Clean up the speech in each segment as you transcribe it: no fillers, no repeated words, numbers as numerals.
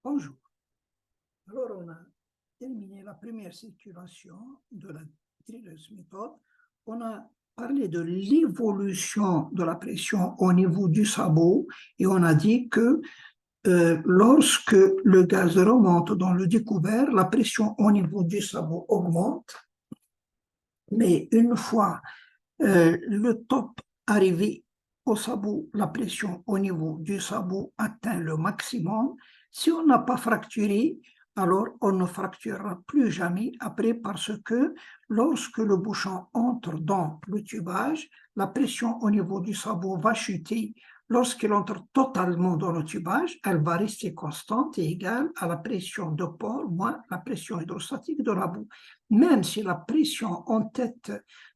Bonjour. Alors, on a terminé la première circulation de la drilleuse méthode. On a parlé de l'évolution de la pression au niveau du sabot et on a dit que lorsque le gaz remonte dans le découvert, la pression au niveau du sabot augmente. Mais une fois le top arrivé au sabot, la pression au niveau du sabot atteint le maximum. Si on n'a pas fracturé, alors on ne fracturera plus jamais après parce que lorsque le bouchon entre dans le tubage, la pression au niveau du sabot va chuter. Lorsqu'elle entre totalement dans le tubage, elle va rester constante et égale à la pression de pore moins la pression hydrostatique de la boue. Même si la pression en tête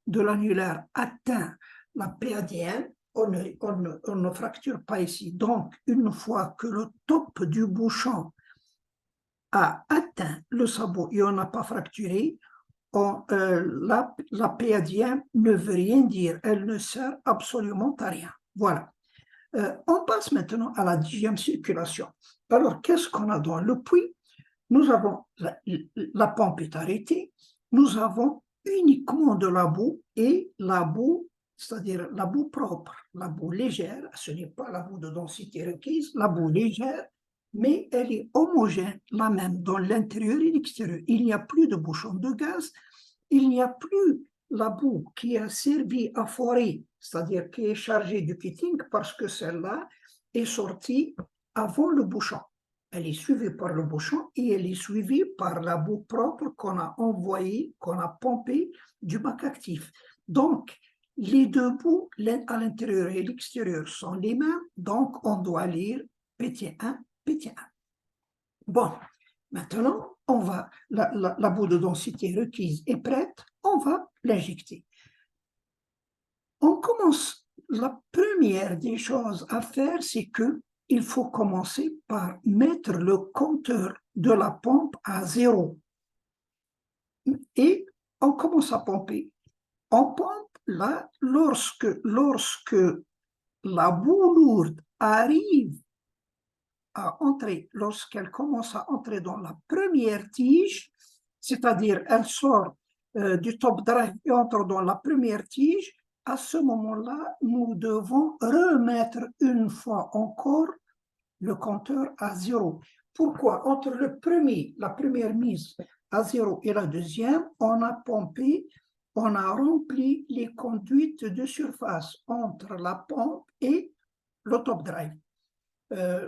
de l'annulaire atteint la PADN, on ne fracture pas ici. Donc, une fois que le top du bouchon a atteint le sabot et on n'a pas fracturé, la PADN ne veut rien dire. Elle ne sert absolument à rien. Voilà. On passe maintenant à la deuxième circulation. Alors, qu'est-ce qu'on a dans le puits? Nous avons la pompe est arrêtée. Nous avons uniquement de la boue et la boue, c'est-à-dire la boue propre, la boue légère, ce n'est pas la boue de densité requise, la boue légère, mais elle est homogène, la même dans l'intérieur et l'extérieur. Il n'y a plus de bouchon de gaz, il n'y a plus la boue qui a servi à forer, c'est-à-dire qui est chargée du kitting parce que celle-là est sortie avant le bouchon. Elle est suivie par le bouchon et elle est suivie par la boue propre qu'on a envoyée, qu'on a pompée du bac actif. Donc, les deux bouts, à l'intérieur et l'extérieur, sont les mêmes, donc on doit lire PT1, PT1. Bon, maintenant, on va, la boue de densité requise est prête, on va l'injecter. On commence, la première des choses à faire, c'est que il faut commencer par mettre le compteur de la pompe à 0. Et on commence à pomper. On pompe là, lorsque la boue lourde arrive à entrer, lorsqu'elle commence à entrer dans la première tige, c'est-à-dire elle sort du top drive et entre dans la première tige, à ce moment-là, nous devons remettre une fois encore le compteur à 0. Pourquoi? Entre la première mise à 0 et la deuxième, on a pompé, on a rempli les conduites de surface entre la pompe et le top drive.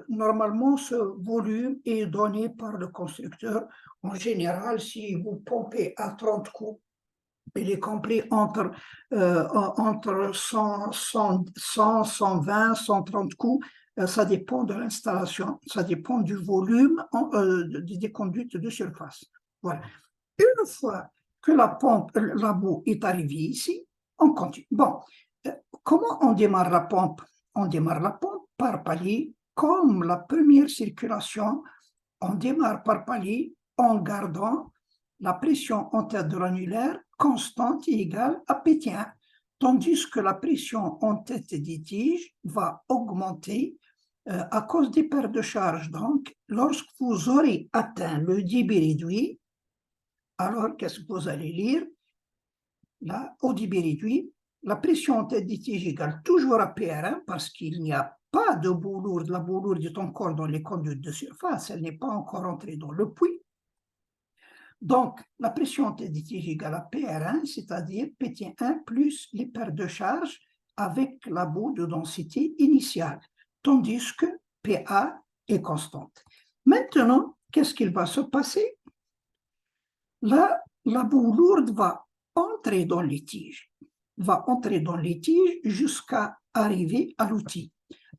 Normalement, ce volume est donné par le constructeur. En général, si vous pompez à 30 coups, il est compris entre 100, 120, 130 coups. Ça dépend de l'installation, ça dépend du volume des conduites de surface. Voilà. Une fois que la boue est arrivée ici, on continue. Bon, comment on démarre la pompe? On démarre la pompe par palier, comme la première circulation, on démarre par palier en gardant la pression en tête de l'annulaire constante et égale à PT1, tandis que la pression en tête des tiges va augmenter à cause des pertes de charge. Donc, lorsque vous aurez atteint le débit réduit, alors qu'est-ce que vous allez lire? Là, au débit réduit, la pression en tête des tiges égale toujours à PR1 parce qu'il n'y a pas de boue lourde. La boue lourde est encore dans les conduites de surface, elle n'est pas encore entrée dans le puits. Donc, la pression en tête des tiges égale à PR1, c'est-à-dire PT1 plus les pertes de charge avec la boue de densité initiale, tandis que PA est constante. Maintenant, qu'est-ce qu'il va se passer? Là, la boue lourde va entrer dans les tiges, jusqu'à arriver à l'outil.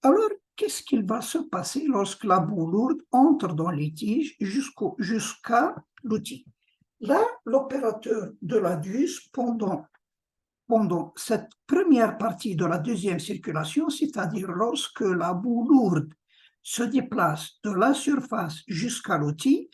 Alors, qu'est-ce qu'il va se passer lorsque la boue lourde entre dans les tiges jusqu'à l'outil? Là, l'opérateur de la DUS, pendant cette première partie de la deuxième circulation, c'est-à-dire lorsque la boue lourde se déplace de la surface jusqu'à l'outil,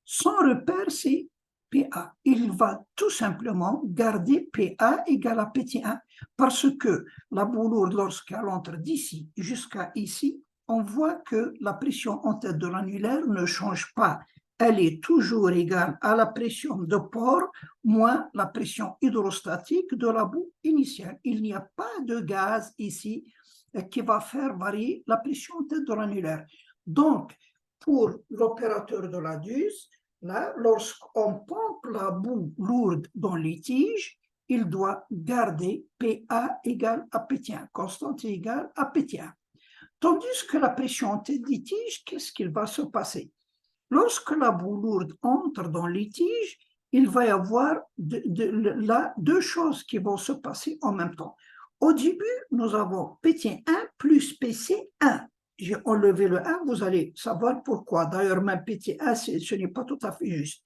son repère, c'est PA. Il va tout simplement garder PA égale à PT1 parce que la boue lourde, lorsqu'elle entre d'ici jusqu'à ici, on voit que la pression en tête de l'annulaire ne change pas. Elle est toujours égale à la pression de port moins la pression hydrostatique de la boue initiale. Il n'y a pas de gaz ici qui va faire varier la pression en tête de l'annulaire. Donc, pour l'opérateur de la DUS, là, lorsqu'on pompe la boue lourde dans les tiges, il doit garder PA égale à PT1, constante égale à PT1. Tandis que la pression en tête des tiges, qu'est-ce qu'il va se passer? Lorsque la boue lourde entre dans les tiges, il va y avoir là deux choses qui vont se passer en même temps. Au début, nous avons PT1 plus PC1. J'ai enlevé le 1, vous allez savoir pourquoi. D'ailleurs, même PT1, ce n'est pas tout à fait juste.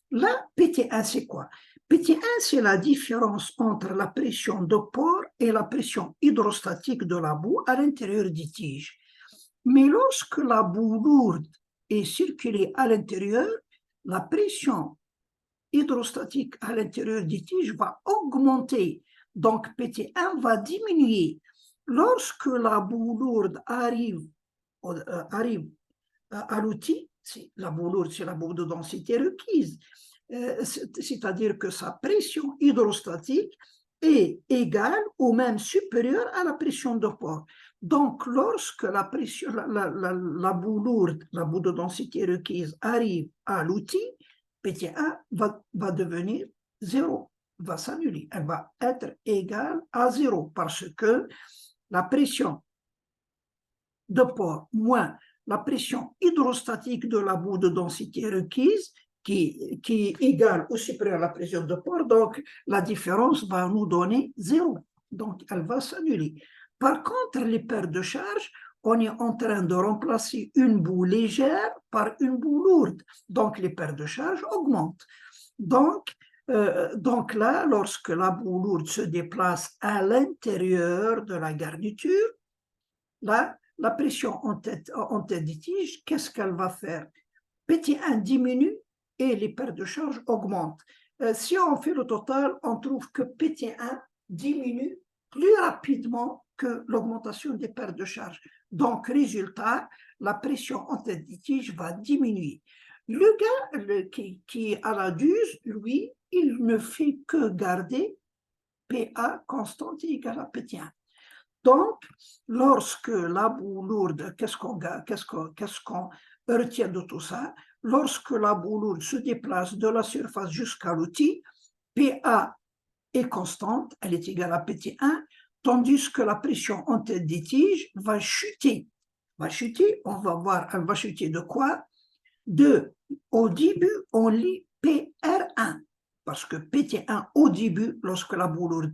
Là, PT1, c'est quoi? PT1, c'est la différence entre la pression de port et la pression hydrostatique de la boue à l'intérieur des tiges. Mais lorsque la boue lourde est circulée à l'intérieur, la pression hydrostatique à l'intérieur des tiges va augmenter. Donc, PT1 va diminuer. Lorsque la boue lourde arrive à l'outil, la boue lourde, c'est la boue de densité requise, c'est-à-dire que sa pression hydrostatique est égale ou même supérieure à la pression de port. Donc, lorsque la boue lourde, la boue de densité requise arrive à l'outil, PT1 va devenir 0, va s'annuler. Elle va être égale à 0 parce que la pression de port moins la pression hydrostatique de la boue de densité requise qui est égale ou supérieure à la pression de port, donc la différence va nous donner 0. Donc, elle va s'annuler. Par contre, les paires de charges, on est en train de remplacer une boue légère par une boue lourde. Donc, les paires de charges augmentent. Donc là, lorsque la boue lourde se déplace à l'intérieur de la garniture, là, la pression en tête des tiges, qu'est-ce qu'elle va faire? PT1 diminue et les paires de charge augmentent. Si on fait le total, on trouve que PT1 diminue plus rapidement que l'augmentation des paires de charge. Donc, résultat, la pression en tête des tiges va diminuer. Le gars qui est à la DUS, lui, il ne fait que garder PA constante égale à PT1. Donc, lorsque la boue lourde, qu'est-ce qu'on retient de tout ça? Lorsque la boue lourde se déplace de la surface jusqu'à l'outil, PA est constante, elle est égale à PT1, tandis que la pression en tête des tiges va chuter. On va voir, elle va chuter de quoi? Au début, on lit PR1, parce que PT1, au début, lorsque la boue lourde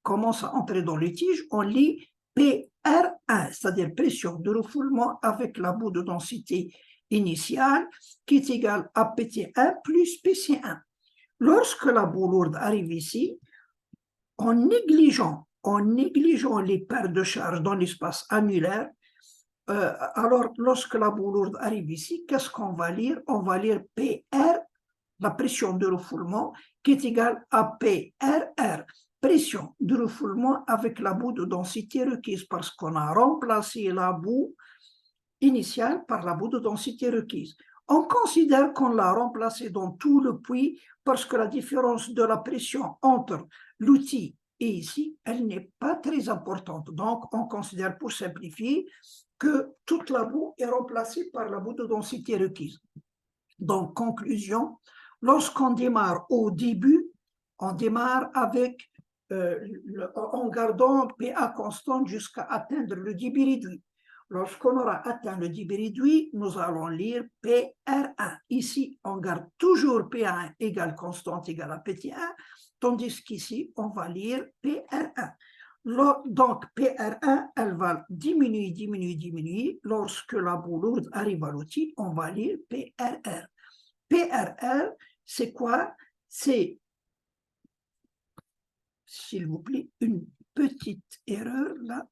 commence à entrer dans les tiges, on lit PR1, c'est-à-dire pression de refoulement avec la boue de densité initiale qui est égale à PT1 plus PC1. Lorsque la boue lourde arrive ici, en négligeant les paires de charges dans l'espace annulaire, alors lorsque la boue lourde arrive ici, qu'est-ce qu'on va lire? On va lire PR, la pression de refoulement, qui est égale à PRR, pression de refoulement avec la boue de densité requise, parce qu'on a remplacé la boue initiale par la boue de densité requise. On considère qu'on l'a remplacée dans tout le puits parce que la différence de la pression entre l'outil et ici, elle n'est pas très importante. Donc, on considère, pour simplifier, que toute la boue est remplacée par la boue de densité requise. Donc, conclusion, lorsqu'on démarre au début, on démarre avec en gardant PA constante jusqu'à atteindre le débit réduit. Lorsqu'on aura atteint le débit réduit, nous allons lire PR1. Ici, on garde toujours PA1 égale constante égale à PT1, tandis qu'ici, on va lire PR1. Donc, PR1, elle va diminuer. Lorsque la boue lourde arrive à l'outil, on va lire PRR. PRR, c'est quoi? C'est, s'il vous plaît, une petite erreur là.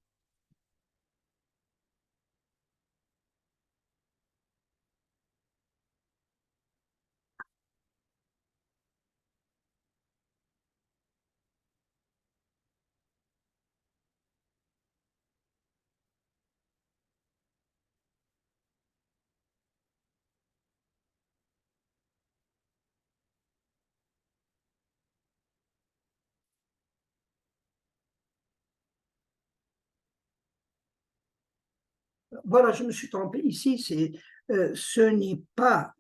voilà, je me suis trompé ici, ce n'est pas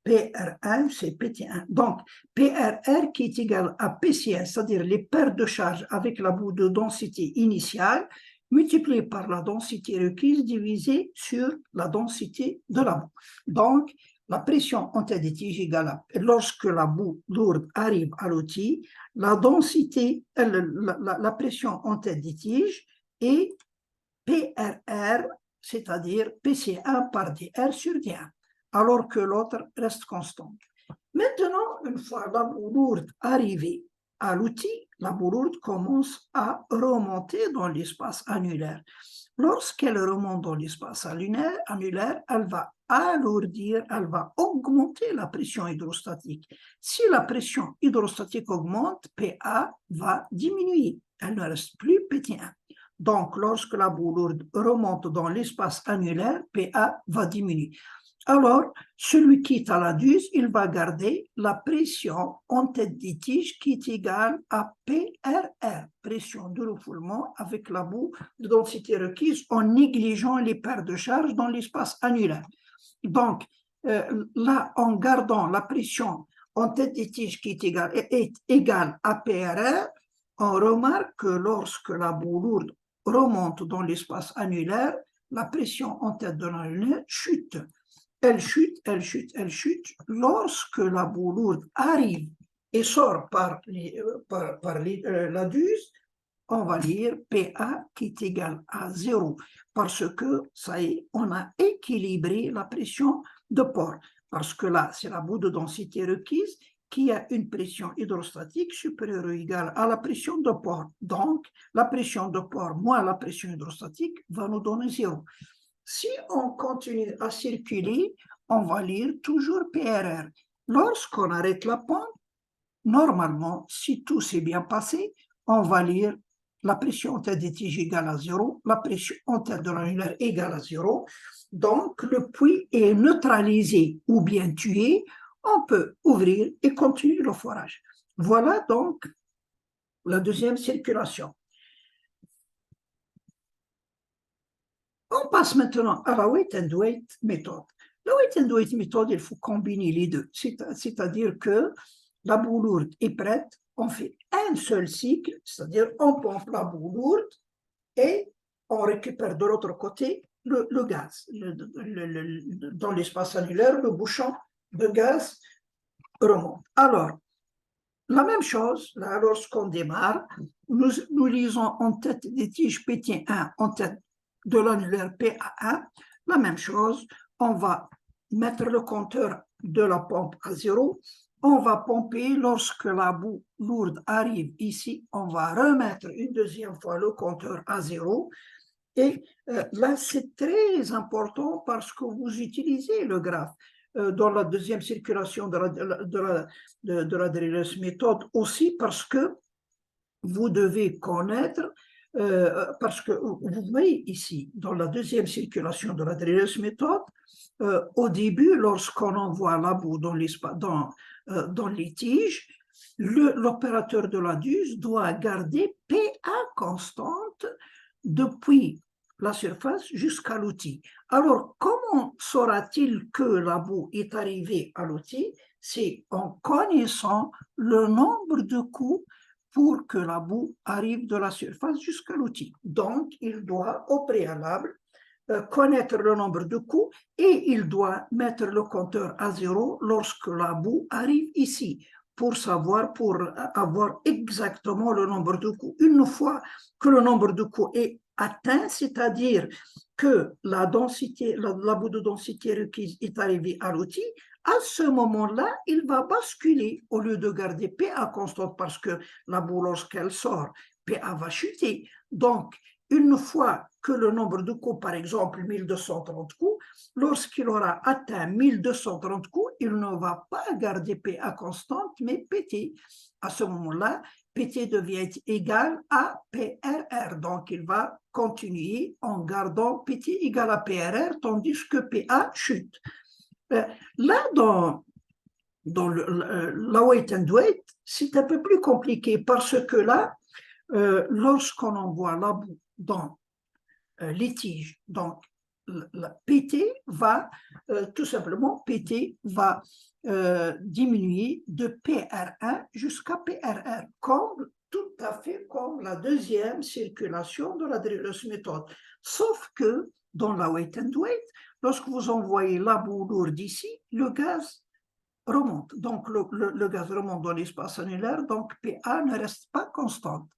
PR1, c'est PT1. Donc, PRR qui est égal à PCN, c'est-à-dire les paires de charges avec la boue de densité initiale, multiplié par la densité requise divisé sur la densité de la boue. Donc, la pression en tête des tiges égale à, lorsque la boue lourde arrive à l'outil, la densité, la pression en tête des tiges est PRR, c'est-à-dire PC1 par DR sur D1, alors que l'autre reste constant. Maintenant, une fois la boue lourde arrivée à l'outil, la boue lourde commence à remonter dans l'espace annulaire. Lorsqu'elle remonte dans l'espace annulaire, elle va alourdir, elle va augmenter la pression hydrostatique. Si la pression hydrostatique augmente, PA va diminuer. Elle ne reste plus PT1. Donc, lorsque la boue lourde remonte dans l'espace annulaire, PA va diminuer. Alors, celui qui est à la duse, il va garder la pression en tête des tiges qui est égale à PRR, pression de refoulement avec la boue de densité requise en négligeant les paires de charges dans l'espace annulaire. Donc, là, en gardant la pression en tête des tiges qui est égale à PRR, on remarque que lorsque la boue lourde remonte dans l'espace annulaire, la pression en tête de l'annulaire chute. Elle chute, elle chute, elle chute. Lorsque la boue lourde arrive et sort par la duse, on va lire PA qui est égal à 0 parce que, ça y est, on a équilibré la pression de port. Parce que là, c'est la boue de densité requise qui a une pression hydrostatique supérieure ou égale à la pression de port. Donc, la pression de port moins la pression hydrostatique va nous donner 0. Si on continue à circuler, on va lire toujours PRR. Lorsqu'on arrête la pompe, normalement, si tout s'est bien passé, on va lire la pression en tête des tiges égale à 0, la pression en tête de l'annulaire égale à 0. Donc, le puits est neutralisé ou bien tué. On peut ouvrir et continuer le forage. Voilà donc la deuxième circulation. On passe maintenant à la weight and weight méthode. La weight and weight méthode, il faut combiner les deux. C'est-à-dire que la boue lourde est prête, on fait un seul cycle, c'est-à-dire on pompe la boue lourde et on récupère de l'autre côté le gaz. Dans l'espace annulaire, le bouchon de gaz remonte. Alors, la même chose, là, lorsqu'on démarre, nous lisons en tête des tiges PT1 en tête de l'annulaire PA1, la même chose, on va mettre le compteur de la pompe à 0, on va pomper lorsque la boue lourde arrive ici, on va remettre une deuxième fois le compteur à 0, et là c'est très important parce que vous utilisez le graphe dans la deuxième circulation de la DRLS méthode aussi parce que vous devez connaître, parce que vous voyez ici, dans la deuxième circulation de la DRLS méthode, au début, lorsqu'on envoie la boue dans les tiges, l'opérateur de la duse doit garder PA constante depuis la surface jusqu'à l'outil. Alors, comment saura-t-il que la boue est arrivée à l'outil? C'est en connaissant le nombre de coups pour que la boue arrive de la surface jusqu'à l'outil. Donc, il doit au préalable connaître le nombre de coups et il doit mettre le compteur à 0 lorsque la boue arrive ici pour avoir exactement le nombre de coups. Une fois que le nombre de coups est atteint, c'est-à-dire que la boue de densité requise est arrivée à l'outil, à ce moment-là, il va basculer au lieu de garder PA constante parce que la boue, lorsqu'elle sort, PA va chuter. Donc, une fois que le nombre de coups, par exemple 1230 coups, lorsqu'il aura atteint 1230 coups, il ne va pas garder PA constante, mais PT. À ce moment-là, PT devient égal à PRR. Donc, il va continuer en gardant PT égal à PRR, tandis que PA chute. Là, dans la weight and weight, c'est un peu plus compliqué parce que là, lorsqu'on envoie la boue dans les tiges, donc PT va, tout simplement, PT va diminuer de PR1 jusqu'à PRR, tout à fait comme la deuxième circulation de la Dreuleux méthode. Sauf que dans la weight and weight, lorsque vous envoyez la boue lourde ici, le gaz remonte. Donc, le gaz remonte dans l'espace annulaire, donc PA ne reste pas constante.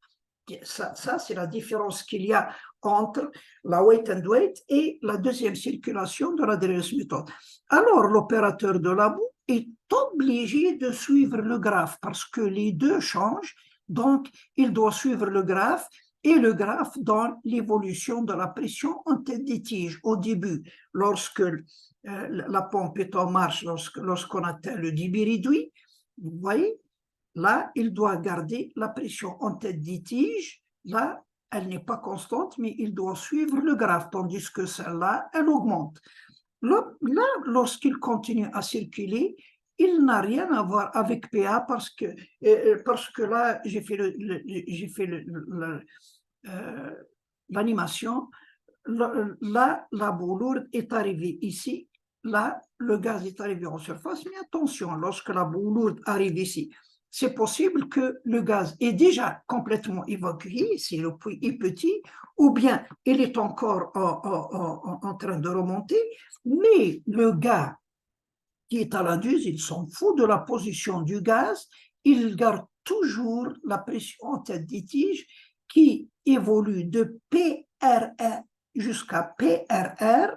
Ça c'est la différence qu'il y a entre la weight and weight et la deuxième circulation de la Dreuleux méthode. Alors, l'opérateur de la boue est obligé de suivre le graphe parce que les deux changent, donc il doit suivre le graphe et le graphe donne l'évolution de la pression en tête des tiges au début, lorsque la pompe est en marche, lorsqu'on atteint le débit réduit, vous voyez. Là, il doit garder la pression en tête des tiges. Là, elle n'est pas constante, mais il doit suivre le graphe, tandis que celle-là, elle augmente. Là, lorsqu'il continue à circuler, il n'a rien à voir avec PA parce que là, j'ai fait l'animation. Là, la boue lourde est arrivée ici. Là, le gaz est arrivé en surface. Mais attention, lorsque la boue lourde arrive ici, c'est possible que le gaz est déjà complètement évacué, si le puits est petit, ou bien il est encore en train de remonter, mais le gars qui est à la duse, il s'en fout de la position du gaz, il garde toujours la pression en tête des tiges qui évolue de PRR jusqu'à PRR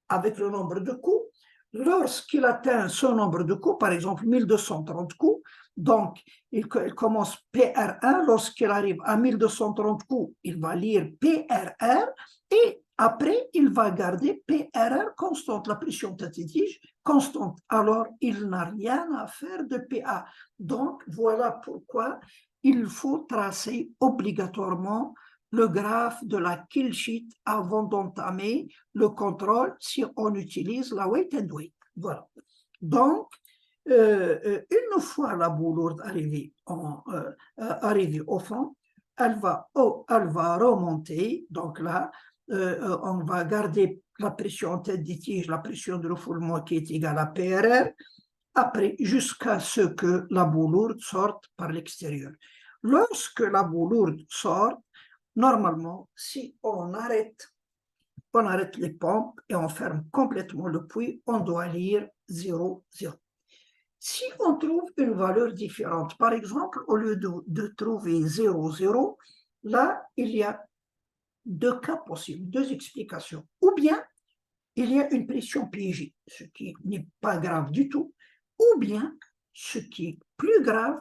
avec le nombre de coups. Lorsqu'il atteint ce nombre de coups, par exemple 1230 coups, donc il commence PR1, lorsqu'il arrive à 1230 coups, il va lire PRR et après il va garder PRR constante, la pression tête-tige constante. Alors il n'a rien à faire de PA. Donc voilà pourquoi il faut tracer obligatoirement le graphe de la kill sheet avant d'entamer le contrôle si on utilise la weight and weight. Voilà. Donc, une fois la boue lourde arrivée au fond, elle va remonter. Donc là, on va garder la pression en tête des tiges, la pression de refoulement qui est égale à PRR, après jusqu'à ce que la boue lourde sorte par l'extérieur. Lorsque la boue lourde sort, normalement, si on arrête les pompes et on ferme complètement le puits, on doit lire 0, 0. Si on trouve une valeur différente, par exemple, au lieu de trouver 0, 0, là, il y a deux cas possibles, deux explications. Ou bien, il y a une pression piégée, ce qui n'est pas grave du tout, ou bien, ce qui est plus grave,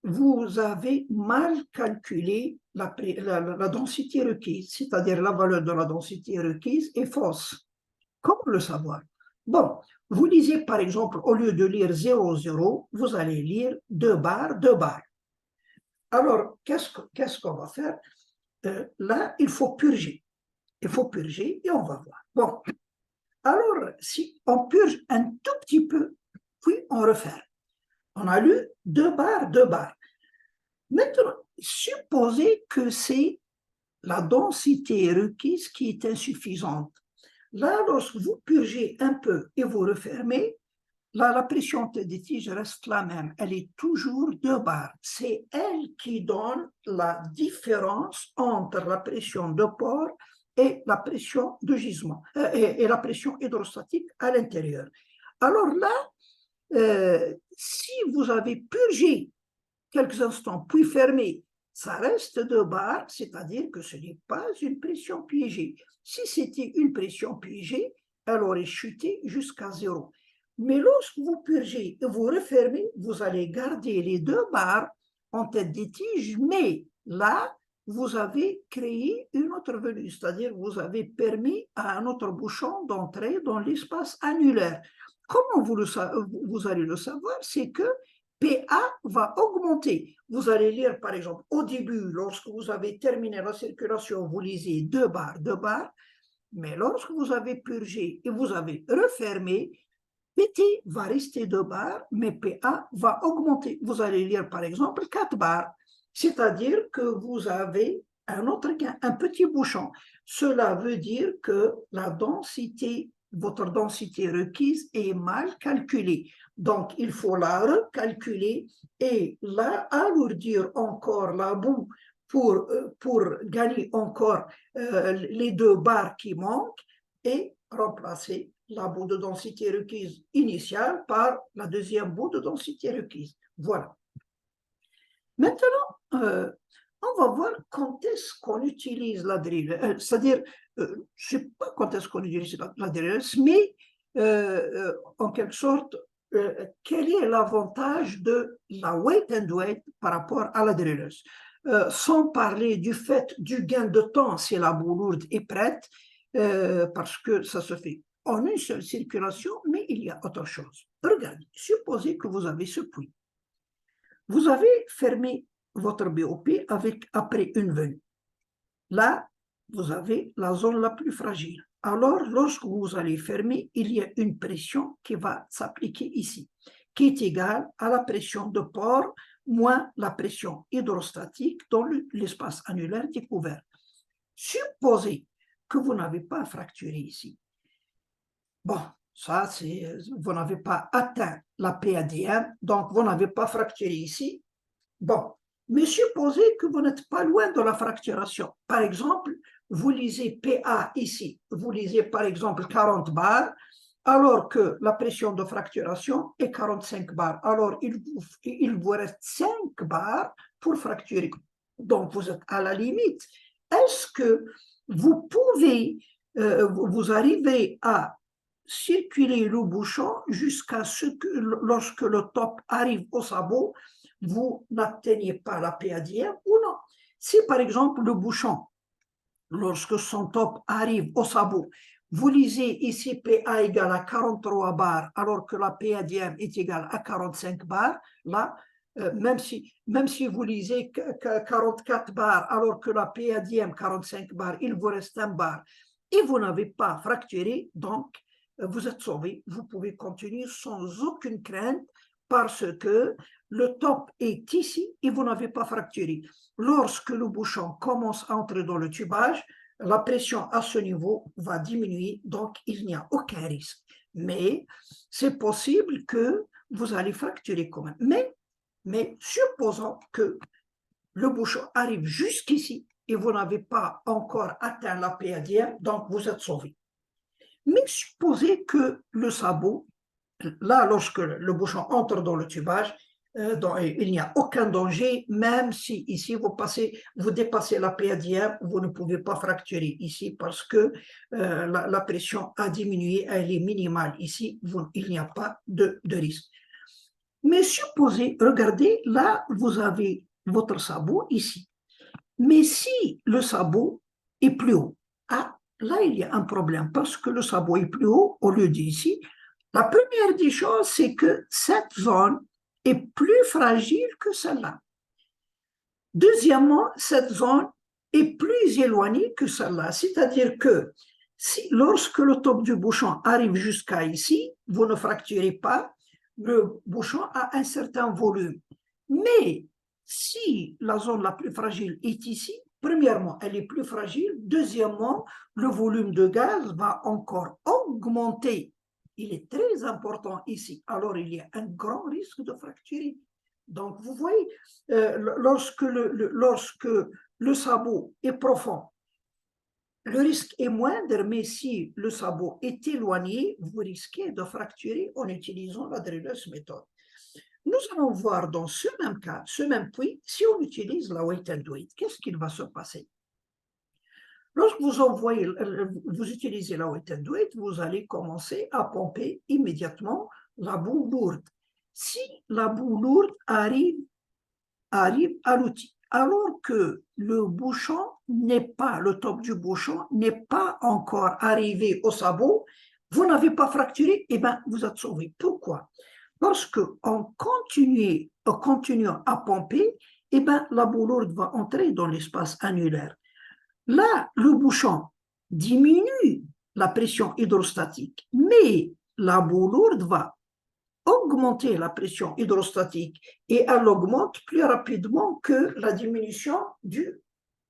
vous avez mal calculé la densité requise, c'est-à-dire la valeur de la densité requise est fausse. Comment le savoir? Bon, vous lisez par exemple, au lieu de lire 0, 0, vous allez lire 2 barres, 2 barres. Alors, qu'est-ce qu'on va faire? Là, il faut purger. Il faut purger et on va voir. Bon, alors, si on purge un tout petit peu, puis on referme. On a lu 2 barres, 2 barres. Maintenant, supposez que c'est la densité requise qui est insuffisante. Là, lorsque vous purgez un peu et vous refermez, là, la pression des tiges reste la même. Elle est toujours 2 bars. C'est elle qui donne la différence entre la pression de port et la pression de gisement, et la pression hydrostatique à l'intérieur. Alors là, si vous avez purgé quelques instants, puis fermé, ça reste 2 bars, c'est-à-dire que ce n'est pas une pression piégée. Si c'était une pression piégée, elle aurait chuté jusqu'à 0. Mais lorsque vous purgez et vous refermez, vous allez garder les 2 barres en tête des tiges, mais là, vous avez créé une autre venue, c'est-à-dire vous avez permis à un autre bouchon d'entrer dans l'espace annulaire. Comment vous allez le savoir? C'est que PA va augmenter. Vous allez lire, par exemple, au début, lorsque vous avez terminé la circulation, vous lisez 2 barres, 2 barres, mais lorsque vous avez purgé et vous avez refermé, PT va rester 2 barres, mais PA va augmenter. Vous allez lire, par exemple, 4 barres, c'est-à-dire que vous avez un autre gain, un petit bouchon. cela veut dire que votre densité requise est mal calculée. Donc, il faut la recalculer et alourdir encore la boue pour gagner encore les 2 barres qui manquent et remplacer la boue de densité requise initiale par la deuxième boue de densité requise. Voilà. Maintenant, on va voir quand est-ce qu'on utilise la drilleuse, c'est-à-dire, je ne sais pas quand est-ce qu'on utilise la drilleuse, mais en quelque sorte, quel est l'avantage de la weight and weight par rapport à la drilleuse, sans parler du fait du gain de temps si la boue lourde est prête, parce que ça se fait en une seule circulation, mais il y a autre chose. Regardez, supposez que vous avez ce puits. Vous avez fermé votre BOP après une venue. Là, vous avez la zone la plus fragile. Alors, lorsque vous allez fermer, il y a une pression qui va s'appliquer ici, qui est égale à la pression de port moins la pression hydrostatique dans l'espace annulaire découvert. Supposez que vous n'avez pas fracturé ici. Bon, ça, vous n'avez pas atteint la PADM, donc vous n'avez pas fracturé ici. Bon, mais supposez que vous n'êtes pas loin de la fracturation. Par exemple, vous lisez PA ici, vous lisez par exemple 40 bars, alors que la pression de fracturation est 45 bars. Alors, il vous reste 5 bars pour fracturer. Donc, vous êtes à la limite. Est-ce que vous pouvez, vous arrivez à circuler le bouchon jusqu'à ce que, lorsque le top arrive au sabot, vous n'atteignez pas la PADM ou non? Si par exemple le bouchon, lorsque son top arrive au sabot, vous lisez ici PA égale à 43 bars alors que la PADM est égale à 45 bars, là, même si vous lisez 44 bars alors que la PADM 45 bars, il vous reste un bar et vous n'avez pas fracturé, donc vous êtes sauvé, vous pouvez continuer sans aucune crainte parce que le top est ici et vous n'avez pas fracturé. Lorsque le bouchon commence à entrer dans le tubage, la pression à ce niveau va diminuer, donc il n'y a aucun risque. Mais c'est possible que vous allez fracturer quand même. Mais supposons que le bouchon arrive jusqu'ici et vous n'avez pas encore atteint la PADM, donc vous êtes sauvé. Mais supposez que le sabot, là, lorsque le bouchon entre dans le tubage, il n'y a aucun danger, même si ici vous dépassez la PADM, vous ne pouvez pas fracturer ici parce que la pression a diminué, elle est minimale ici, il n'y a pas de risque. Mais supposez, regardez, là, vous avez votre sabot ici. Mais si le sabot est plus haut, là, il y a un problème parce que le sabot est plus haut au lieu d'ici. La première des choses, c'est que cette zone est plus fragile que celle-là. Deuxièmement, cette zone est plus éloignée que celle-là. C'est-à-dire que lorsque le top du bouchon arrive jusqu'à ici, vous ne fracturez pas, le bouchon a un certain volume. Mais si la zone la plus fragile est ici, premièrement, elle est plus fragile. Deuxièmement, le volume de gaz va encore augmenter. Il est très important ici. Alors, il y a un grand risque de fracturer. Donc, vous voyez, lorsque le sabot est profond, le risque est moindre, mais si le sabot est éloigné, vous risquez de fracturer en utilisant la drilleuse méthode. Nous allons voir dans ce même cas, ce même puits, si on utilise la weight and weight, qu'est-ce qu'il va se passer? Lorsque vous utilisez la weight and weight, vous allez commencer à pomper immédiatement la boue lourde. Si la boue lourde arrive à l'outil, alors que le bouchon le top du bouchon n'est pas encore arrivé au sabot, vous n'avez pas fracturé, et bien vous êtes sauvé. Pourquoi? Parce qu'en continuant à pomper, et bien la boue lourde va entrer dans l'espace annulaire. Là, le bouchon diminue la pression hydrostatique, mais la boue lourde va augmenter la pression hydrostatique et elle augmente plus rapidement que la diminution du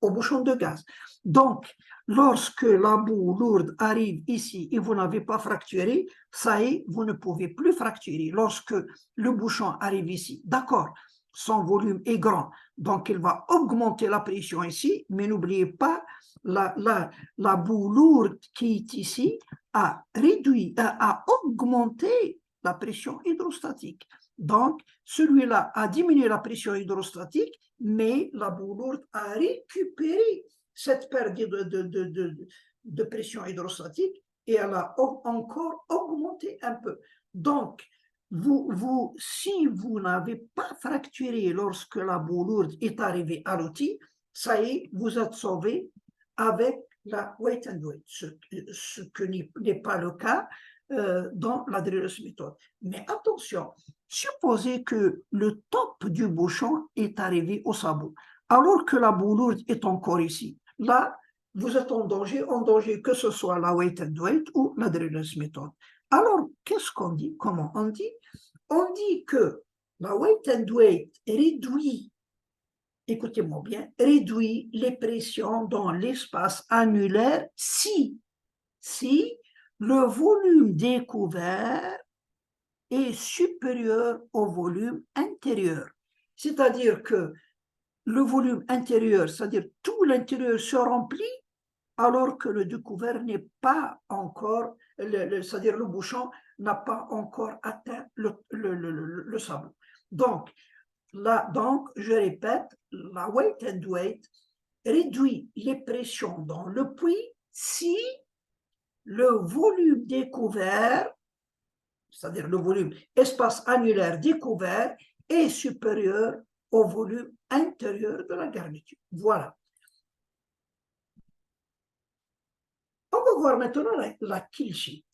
au bouchon de gaz. Donc, lorsque la boue lourde arrive ici et vous n'avez pas fracturé, ça y est, vous ne pouvez plus fracturer. Lorsque le bouchon arrive ici, d'accord, son volume est grand, donc il va augmenter la pression ici, mais n'oubliez pas, la boue lourde qui est ici a réduit, a augmenté la pression hydrostatique. Donc, celui-là a diminué la pression hydrostatique, mais la boue lourde a récupéré cette perte de pression hydrostatique et elle a encore augmenté un peu. Donc, si vous n'avez pas fracturé lorsque la boue lourde est arrivée à l'outil, ça y est, vous êtes sauvé avec la weight and weight, ce que n'est pas le cas dans la Drillers méthode. Mais attention, supposez que le top du bouchon est arrivé au sabot, alors que la boue lourde est encore ici. Là, vous êtes en danger que ce soit la weight and weight ou la Drillers méthode. Alors, qu'est-ce qu'on dit? Comment on dit? On dit que la weight and weight réduit, écoutez-moi bien, réduit les pressions dans l'espace annulaire si le volume découvert est supérieur au volume intérieur. C'est-à-dire que le volume intérieur, c'est-à-dire tout l'intérieur se remplit alors que le découvert n'est pas encore, c'est-à-dire le bouchon n'a pas encore atteint le sabot. Donc, je répète, la weight and weight réduit les pressions dans le puits si le volume découvert, c'est-à-dire le volume espace annulaire découvert, est supérieur au volume intérieur de la garniture. Voilà. On va voir maintenant la kill sheet.